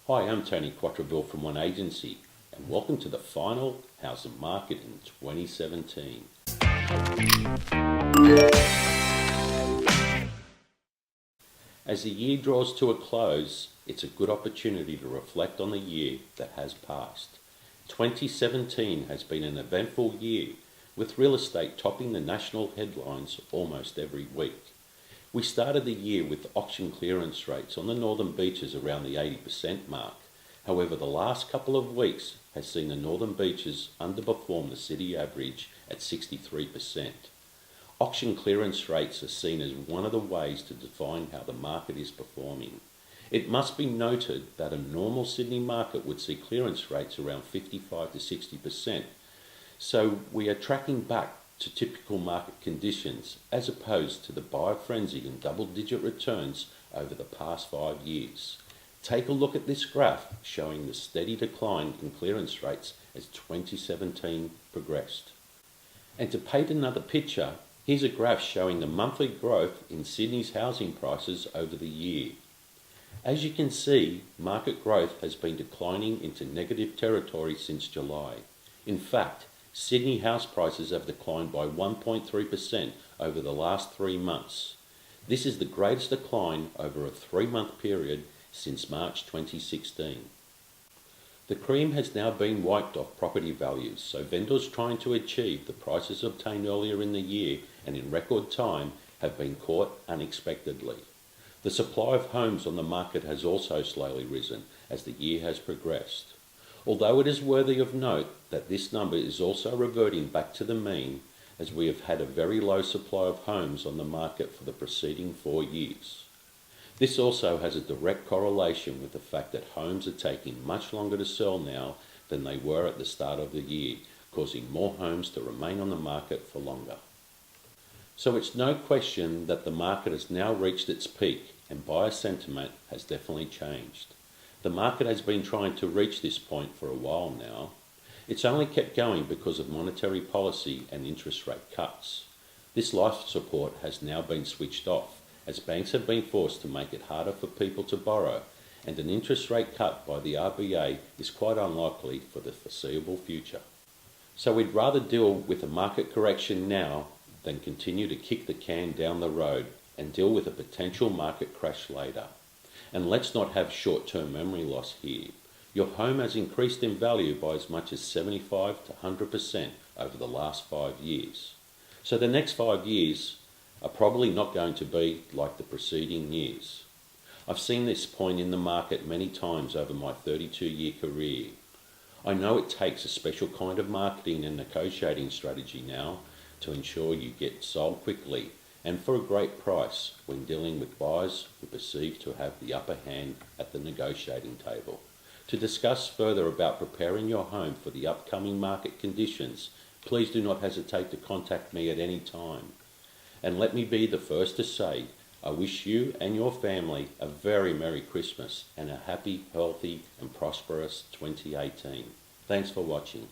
Hi, I'm Tony Quattroville from One Agency, and welcome to the final housing market in 2017. As the year draws to a close, it's a good opportunity to reflect on the year that has passed. 2017 has been an eventful year, with real estate topping the national headlines almost every week. We started the year with auction clearance rates on the northern beaches around the 80% mark. However, the last couple of weeks has seen the northern beaches underperform the city average at 63%. Auction clearance rates are seen as one of the ways to define how the market is performing. It must be noted that a normal Sydney market would see clearance rates around 55 to 60%. So we are tracking back to typical market conditions as opposed to the buyer frenzy and double-digit returns over the past 5 years. Take a look at this graph showing the steady decline in clearance rates as 2017 progressed. And to paint another picture, here's a graph showing the monthly growth in Sydney's housing prices over the year. As you can see, market growth has been declining into negative territory since July. In fact, Sydney house prices have declined by 1.3% over the last 3 months. This is the greatest decline over a 3-month period since March 2016. The cream has now been wiped off property values, so vendors trying to achieve the prices obtained earlier in the year and in record time have been caught unexpectedly. The supply of homes on the market has also slowly risen as the year has progressed. Although it is worthy of note that this number is also reverting back to the mean, as we have had a very low supply of homes on the market for the preceding 4 years. This also has a direct correlation with the fact that homes are taking much longer to sell now than they were at the start of the year, causing more homes to remain on the market for longer. So it's no question that the market has now reached its peak and buyer sentiment has definitely changed. The market has been trying to reach this point for a while now. It's only kept going because of monetary policy and interest rate cuts. This life support has now been switched off, as banks have been forced to make it harder for people to borrow, and an interest rate cut by the RBA is quite unlikely for the foreseeable future. So we'd rather deal with a market correction now than continue to kick the can down the road and deal with a potential market crash later. And let's not have short-term memory loss here. Your home has increased in value by as much as 75 to 100% over the last 5 years. So the next 5 years are probably not going to be like the preceding years. I've seen this point in the market many times over my 32-year career. I know it takes a special kind of marketing and negotiating strategy now to ensure you get sold quickly and for a great price when dealing with buyers who perceive to have the upper hand at the negotiating table. To discuss further about preparing your home for the upcoming market conditions, please do not hesitate to contact me at any time. And let me be the first to say, I wish you and your family a very Merry Christmas and a happy, healthy and prosperous 2018. Thanks for watching.